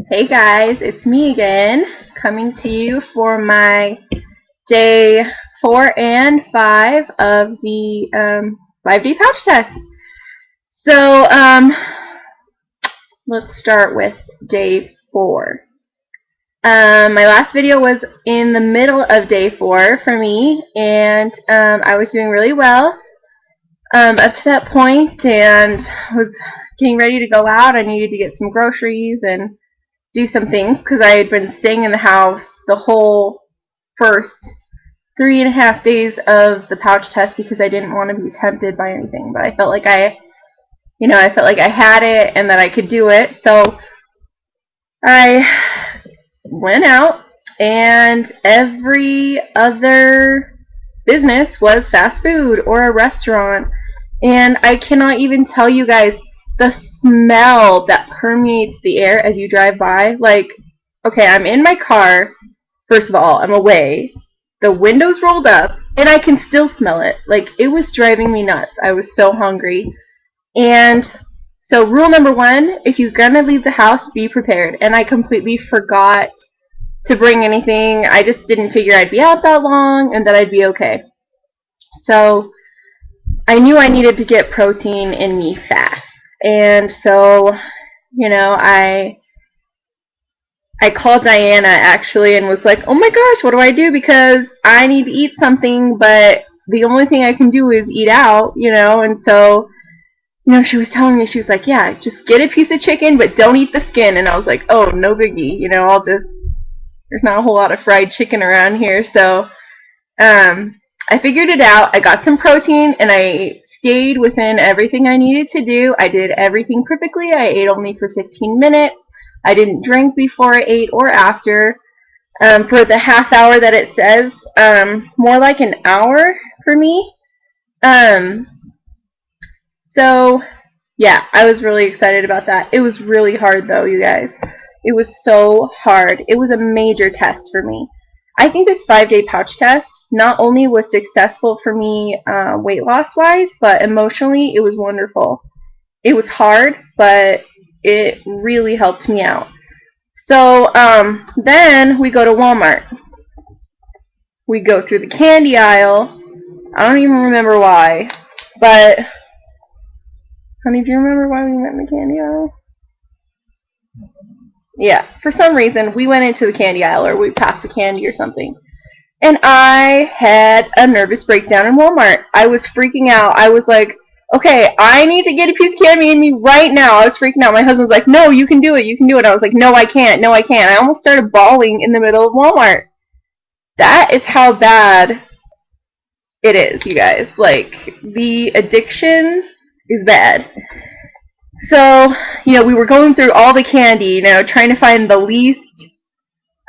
Hey guys, it's me again, coming to you for my day 4 and 5 of the 5-day pouch test. So, let's start with day 4. My last video was in the middle of day 4 for me, and I was doing really well up to that point, and was getting ready to go out. I needed to get some groceries and do some things because I had been staying in the house the whole first 3.5 days of the pouch test because I didn't want to be tempted by anything, but I felt like I had it and that I could do it. So I went out, and every other business was fast food or a restaurant, and I cannot even tell you guys the smell that permeates the air as you drive by. Like, okay, I'm in my car. First of all, I'm away. The windows rolled up, and I can still smell it. Like, it was driving me nuts. I was so hungry. And so rule number 1, if you're going to leave the house, be prepared. And I completely forgot to bring anything. I just didn't figure I'd be out that long and that I'd be okay. So I knew I needed to get protein in me fast. And so, I called Diana actually and was like, oh my gosh, what do I do? Because I need to eat something, but the only thing I can do is eat out, and so, she was telling me, she was like, yeah, just get a piece of chicken, but don't eat the skin. And I was like, oh, no biggie, there's not a whole lot of fried chicken around here. So, I figured it out. I got some protein, and I stayed within everything I needed to do. I did everything perfectly. I ate only for 15 minutes. I didn't drink before I ate or after. For the half hour that it says, more like an hour for me. So, yeah, I was really excited about that. It was really hard, though, you guys. It was so hard. It was a major test for me. I think this 5-day pouch test not only was successful for me weight loss wise, but emotionally it was wonderful. It was hard, but it really helped me out. So then we go to Walmart. We go through the candy aisle. I don't even remember why, but honey, do you remember why we went in the candy aisle? Yeah, for some reason we went into the candy aisle, or we passed the candy or something. And I had a nervous breakdown in Walmart. I was freaking out. I was like, okay, I need to get a piece of candy in me right now. I was freaking out. My husband was like, no, you can do it. You can do it. I was like, no, I can't. No, I can't. I almost started bawling in the middle of Walmart. That is how bad it is, you guys. Like, the addiction is bad. So, we were going through all the candy, trying to find the least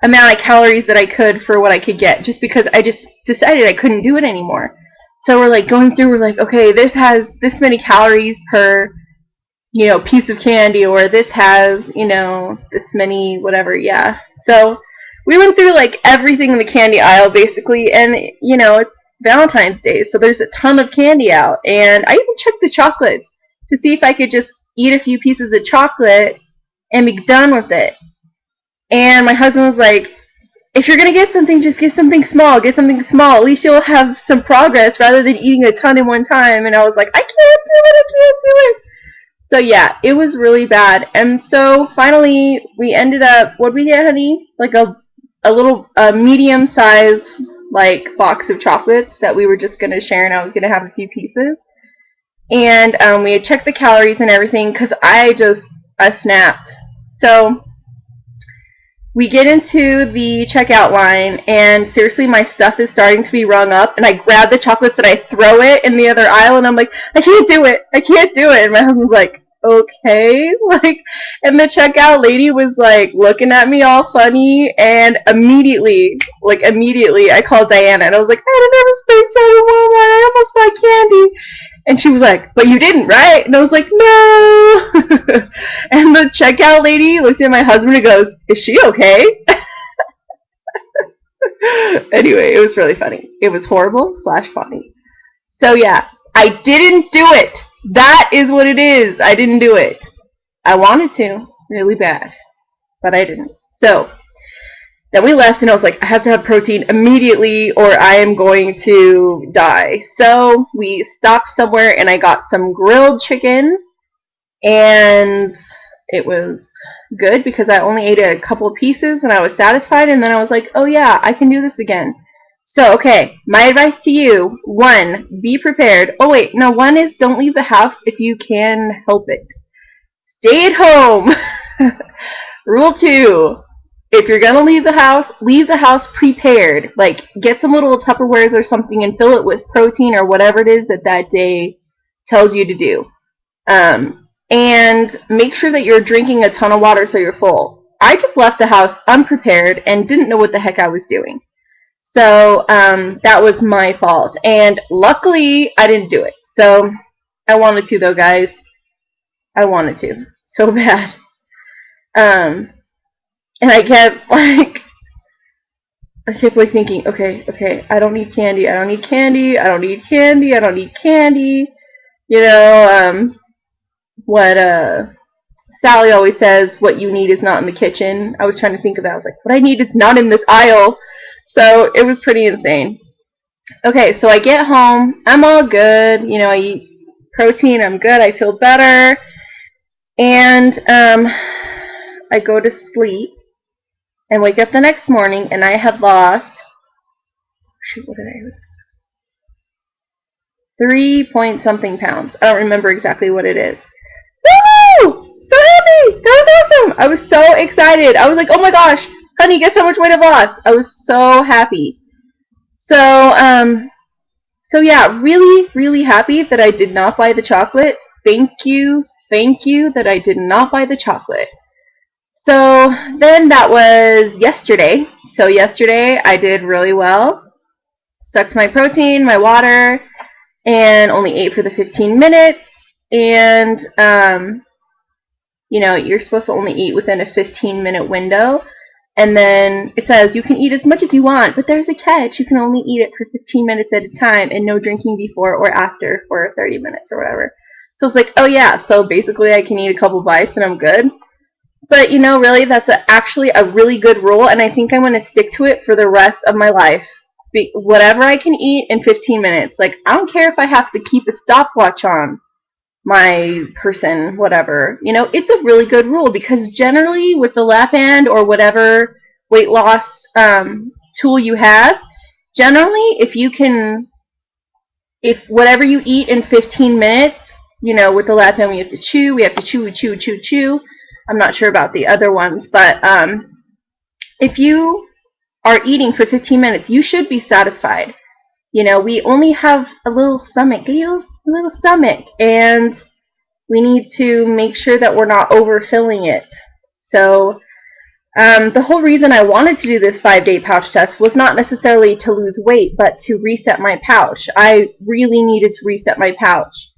amount of calories that I could for what I could get, just because I just decided I couldn't do it anymore. So we're like going through, we're like, okay, this has this many calories per, piece of candy, or this has, this many, whatever, yeah. So we went through like everything in the candy aisle basically, and it's Valentine's Day, so there's a ton of candy out, and I even checked the chocolates to see if I could just eat a few pieces of chocolate and be done with it. And my husband was like, if you're going to get something, just get something small. Get something small. At least you'll have some progress rather than eating a ton in one time. And I was like, I can't do it. I can't do it. So, yeah, it was really bad. And so, finally, we ended up, what did we get, honey? Like a little medium-sized, like, box of chocolates that we were just going to share, and I was going to have a few pieces. And we had checked the calories and everything because I snapped. So we get into the checkout line, and seriously, my stuff is starting to be rung up, and I grab the chocolates and I throw it in the other aisle, and I'm like, I can't do it. I can't do it. And my husband's like, okay. And the checkout lady was like looking at me all funny, and immediately, I called Diana, and I was like, I had a nervous breakdown in Walmart. I almost bought candy. And she was like, but you didn't, right? And I was like, no. And the checkout lady looked at my husband and goes, is she okay? Anyway, it was really funny. It was horrible / funny. So yeah, I didn't do it. That is what it is. I didn't do it. I wanted to, really bad. but I didn't. So then we left, and I was like, I have to have protein immediately or I am going to die. So we stopped somewhere, and I got some grilled chicken, and it was good because I only ate a couple of pieces and I was satisfied, and then I was like, oh yeah, I can do this again. So, okay, my advice to you, 1, be prepared. Oh wait, no, 1 is don't leave the house if you can help it. Stay at home. Rule 2, if you're going to leave the house prepared. Like, get some little Tupperwares or something and fill it with protein or whatever it is that day tells you to do. And make sure that you're drinking a ton of water so you're full. I just left the house unprepared and didn't know what the heck I was doing. So that was my fault. And luckily, I didn't do it. So I wanted to, though, guys. I wanted to. So bad. And I kept, like thinking, okay, I don't need candy. I don't need candy. I don't need candy. I don't need candy. You know, what Sally always says, what you need is not in the kitchen. I was trying to think of that. I was like, what I need is not in this aisle. So it was pretty insane. Okay, so I get home. I'm all good. You know, I eat protein. I'm good. I feel better. And I go to sleep and wake up the next morning, and I had lost, shoot, what did I lose? 3-point-something pounds. I don't remember exactly what it is. Woo! So happy! That was awesome! I was so excited. I was like, oh my gosh, honey, guess how much weight I've lost? I was so happy. So yeah, really, really happy that I did not buy the chocolate. Thank you that I did not buy the chocolate. So then that was yesterday. So yesterday I did really well. Stuck to my protein, my water, and only ate for the 15 minutes. And, you know, you're supposed to only eat within a 15-minute window. And then it says you can eat as much as you want, but there's a catch. You can only eat it for 15 minutes at a time and no drinking before or after for 30 minutes or whatever. So it's like, oh yeah, so basically I can eat a couple bites and I'm good. But, you know, really, that's actually a really good rule, and I think I'm going to stick to it for the rest of my life. Whatever I can eat in 15 minutes. Like, I don't care if I have to keep a stopwatch on my person, whatever. You know, it's a really good rule, because generally with the lap band or whatever weight loss tool you have, generally if whatever you eat in 15 minutes, you know, with the lap band we have to chew. I'm not sure about the other ones, but if you are eating for 15 minutes, you should be satisfied. You know, we only have a little stomach, and we need to make sure that we're not overfilling it. So the whole reason I wanted to do this 5-day pouch test was not necessarily to lose weight, but to reset my pouch. I really needed to reset my pouch.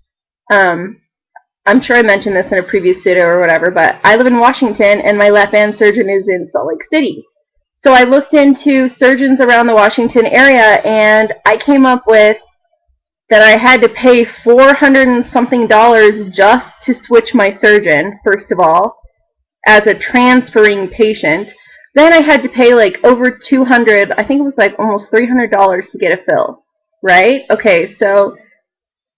I'm sure I mentioned this in a previous video or whatever, but I live in Washington, and my lap band surgeon is in Salt Lake City. So I looked into surgeons around the Washington area, and I came up with that I had to pay $400 and something just to switch my surgeon, first of all, as a transferring patient. Then I had to pay like over $200, I think it was like almost $300 to get a fill, right? Okay, so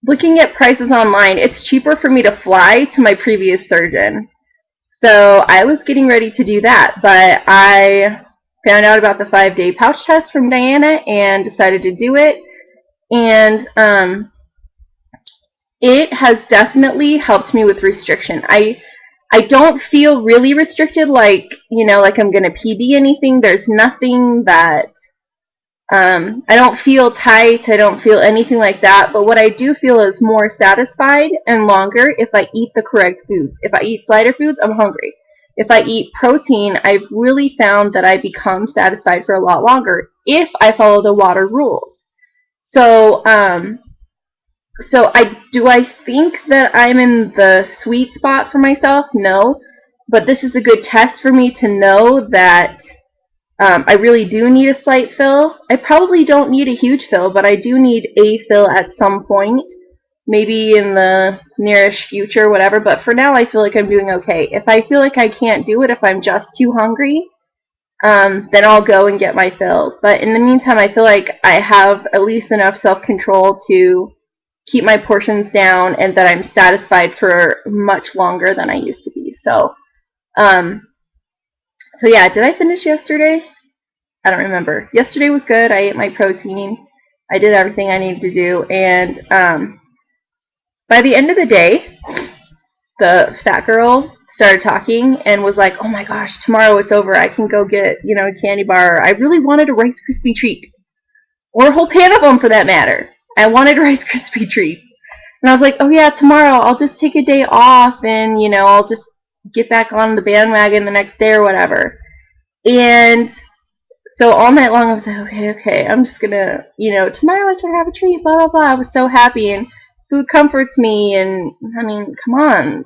looking at prices online, it's cheaper for me to fly to my previous surgeon. So I was getting ready to do that, but I found out about the 5-day pouch test from Diana and decided to do it. And it has definitely helped me with restriction. I don't feel really restricted, like, you know, like I'm going to PB anything. There's nothing that I don't feel tight. I don't feel anything like that. But what I do feel is more satisfied and longer if I eat the correct foods. If I eat slider foods, I'm hungry. If I eat protein, I've really found that I become satisfied for a lot longer if I follow the water rules. So, do I think that I'm in the sweet spot for myself? No. But this is a good test for me to know that I really do need a slight fill. I probably don't need a huge fill, but I do need a fill at some point. maybe in the nearest future, whatever. But for now, I feel like I'm doing okay. If I feel like I can't do it, if I'm just too hungry, then I'll go and get my fill. But in the meantime, I feel like I have at least enough self-control to keep my portions down and that I'm satisfied for much longer than I used to be. So yeah, did I finish yesterday? I don't remember. Yesterday was good. I ate my protein. I did everything I needed to do. And by the end of the day, the fat girl started talking and was like, oh my gosh, tomorrow it's over. I can go get, a candy bar. I really wanted a Rice Krispie treat. Or a whole pan of them for that matter. I wanted a Rice Krispie treat. And I was like, oh yeah, tomorrow I'll just take a day off and, I'll just get back on the bandwagon the next day or whatever. And so all night long I was like, okay, I'm just gonna, tomorrow I can have a treat, blah, blah, blah. I was so happy, and food comforts me, and I mean, come on.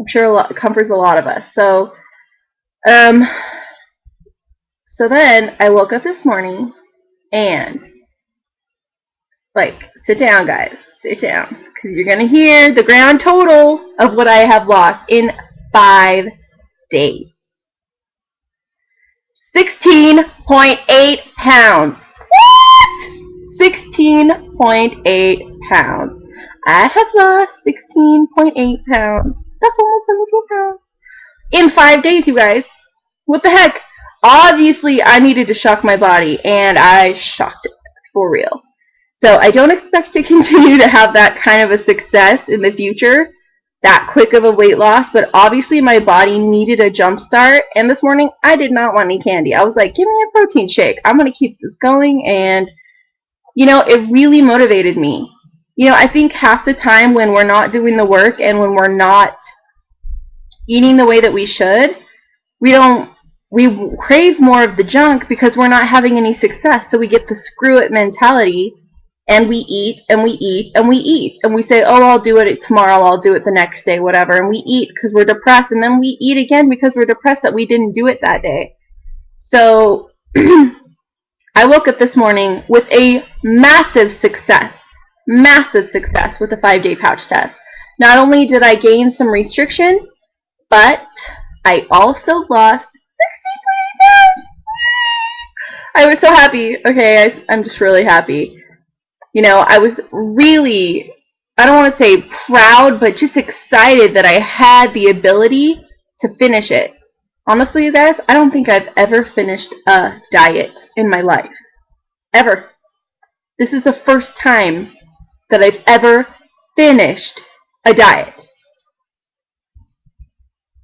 I'm sure it comforts a lot of us. So, so then I woke up this morning and, sit down, guys. Sit down. Because you're going to hear the grand total of what I have lost in 5 days. 16.8 pounds. What? 16.8 pounds. I have lost 16.8 pounds. That's almost 17 pounds. In 5 days, you guys. What the heck? Obviously, I needed to shock my body, and I shocked it. For real. So I don't expect to continue to have that kind of a success in the future, that quick of a weight loss, but obviously my body needed a jump start, and this morning I did not want any candy. I was like, give me a protein shake. I'm going to keep this going, and, it really motivated me. I think half the time when we're not doing the work and when we're not eating the way that we should, we crave more of the junk because we're not having any success, so we get the screw it mentality. And we eat, and we eat, and we eat. And we say, oh, I'll do it tomorrow, I'll do it the next day, whatever. And we eat because we're depressed. And then we eat again because we're depressed that we didn't do it that day. So I woke up this morning with a massive success with the 5-day pouch test. Not only did I gain some restrictions, but I also lost 16 pounds. I was so happy. Okay, I'm just really happy. I was really, I don't want to say proud, but just excited that I had the ability to finish it. Honestly, you guys, I don't think I've ever finished a diet in my life. Ever. This is the first time that I've ever finished a diet.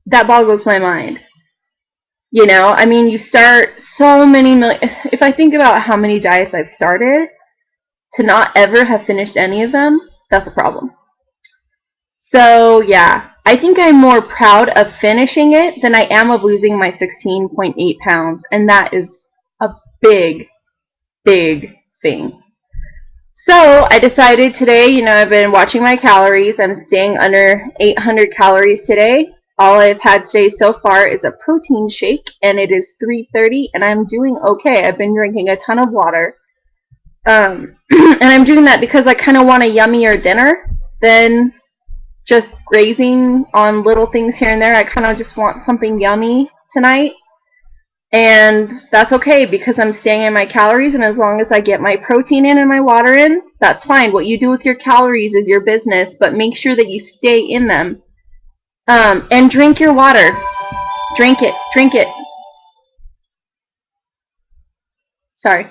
That boggles my mind. I mean, you start so many, if I think about how many diets I've started, to not ever have finished any of them, that's a problem. So, yeah, I think I'm more proud of finishing it than I am of losing my 16.8 pounds, and that is a big, big thing. So, I decided today, I've been watching my calories. I'm staying under 800 calories today. All I've had today so far is a protein shake, and it is 3:30, and I'm doing okay. I've been drinking a ton of water. And I'm doing that because I kind of want a yummier dinner than just grazing on little things here and there. I kind of just want something yummy tonight. And that's okay because I'm staying in my calories, and as long as I get my protein in and my water in, that's fine. What you do with your calories is your business, but make sure that you stay in them. And drink your water. Drink it. Drink it. Sorry.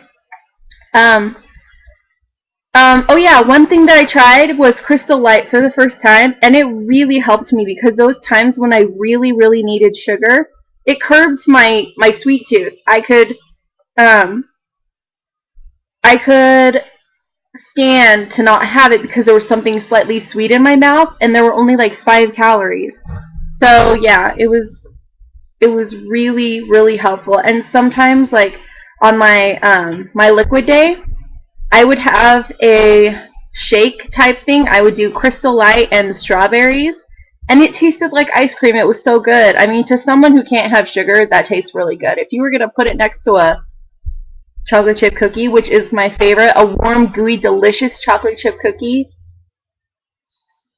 Oh yeah, one thing that I tried was Crystal Light for the first time, and it really helped me because those times when I really, really needed sugar, it curbed my sweet tooth. I could stand to not have it because there was something slightly sweet in my mouth, and there were only like 5 calories. So yeah, it was really, really helpful. And sometimes, like on my my liquid day, I would have a shake type thing. I would do Crystal Light and strawberries, and it tasted like ice cream. It was so good. I mean, to someone who can't have sugar, that tastes really good. If you were going to put it next to a chocolate chip cookie, which is my favorite, a warm, gooey, delicious chocolate chip cookie,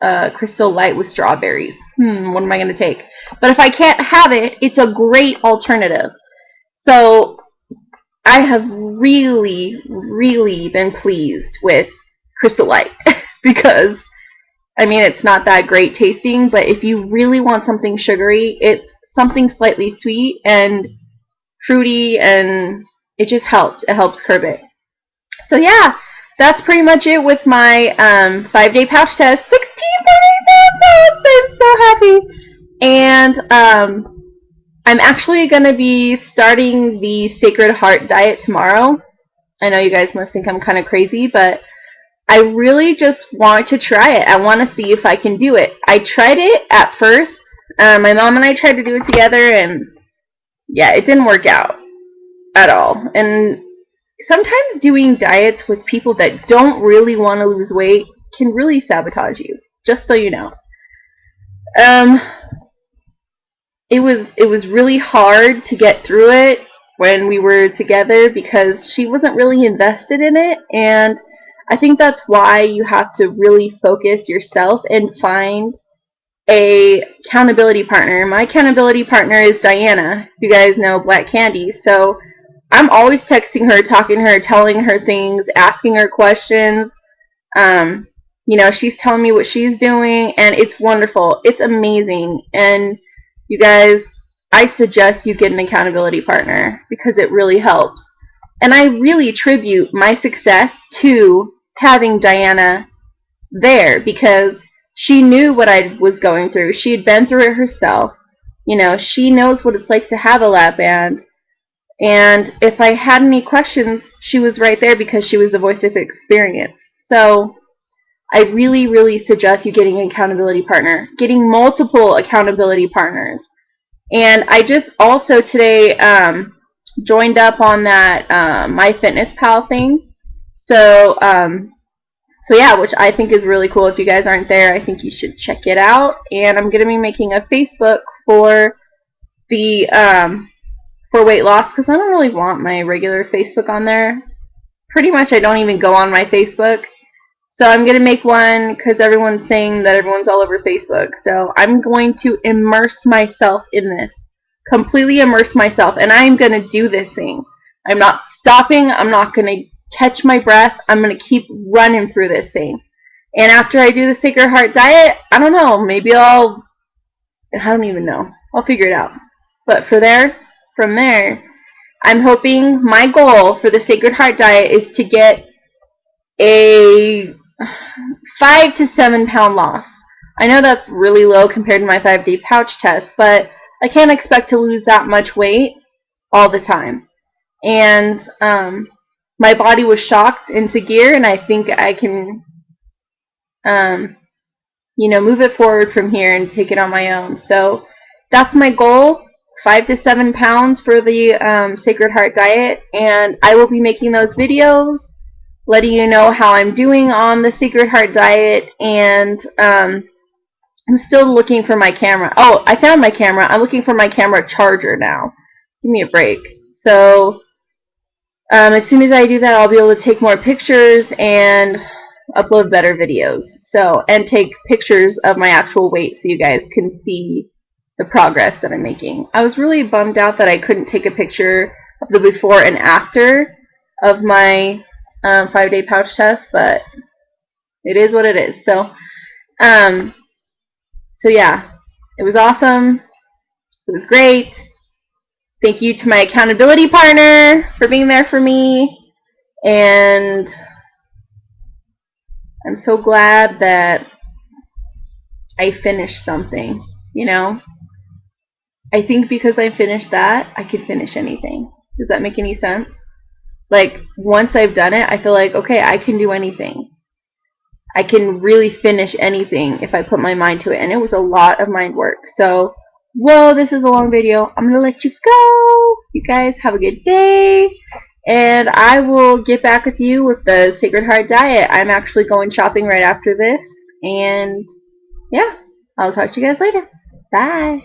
Crystal Light with strawberries. What am I going to take? But if I can't have it, it's a great alternative. So I have really, really been pleased with Crystal Light because, I mean, it's not that great tasting, but if you really want something sugary, it's something slightly sweet and fruity, and it just helps. It helps curb it. So yeah, that's pretty much it with my 5-day pouch test. 16.8 pounds! I'm so happy. And I'm actually going to be starting the Sacred Heart diet tomorrow. I know you guys must think I'm kind of crazy, but I really just want to try it. I want to see if I can do it. I tried it at first. My mom and I tried to do it together, and yeah, it didn't work out at all. And sometimes doing diets with people that don't really want to lose weight can really sabotage you, just so you know. It was really hard to get through it when we were together because she wasn't really invested in it, and I think that's why you have to really focus yourself and find a accountability partner. My accountability partner is Diana, if you guys know Black Candy. So I'm always texting her, talking to her, telling her things, asking her questions. You know, she's telling me what she's doing, and it's wonderful. It's amazing. And you guys, I suggest you get an accountability partner because it really helps. And I really attribute my success to having Diana there because she knew what I was going through. She had been through it herself. You know, she knows what it's like to have a lap band. And if I had any questions, she was right there because she was the voice of experience. So I really, really suggest you getting an accountability partner, getting multiple accountability partners. And I just also today joined up on that MyFitnessPal thing. So yeah, which I think is really cool. If you guys aren't there, I think you should check it out. And I'm going to be making a Facebook for the for weight loss because I don't really want my regular Facebook on there. Pretty much I don't even go on my Facebook. So I'm going to make one because everyone's saying that everyone's all over Facebook. So I'm going to immerse myself in this. Completely immerse myself. And I'm going to do this thing. I'm not stopping. I'm not going to catch my breath. I'm going to keep running through this thing. And after I do the Sacred Heart diet, I don't know. Maybe I don't even know. I'll figure it out. But from there, I'm hoping my goal for the Sacred Heart diet is to get a 5 to 7 pound loss. I know that's really low compared to my 5-day pouch test, but I can't expect to lose that much weight all the time. And my body was shocked into gear, and I think I can, you know, move it forward from here and take it on my own. So that's my goal. 5 to 7 pounds for the Sacred Heart diet, and I will be making those videos letting you know how I'm doing on the Sacred Heart diet. And I'm still looking for my camera. Oh, I found my camera. I'm looking for my camera charger now. Give me a break. So as soon as I do that, I'll be able to take more pictures and upload better videos. So, and take pictures of my actual weight so you guys can see the progress that I'm making. I was really bummed out that I couldn't take a picture of the before and after of my 5-day pouch test, but it is what it is. So yeah, it was awesome. It was great. Thank you to my accountability partner for being there for me, and I'm so glad that I finished something, you know. I think because I finished that, I could finish anything. Does that make any sense? Like, once I've done it, I feel like, okay, I can do anything. I can really finish anything if I put my mind to it. And it was a lot of mind work. So, whoa, this is a long video. I'm going to let you go. You guys have a good day. And I will get back with you with the Sacred Heart diet. I'm actually going shopping right after this. And, yeah, I'll talk to you guys later. Bye.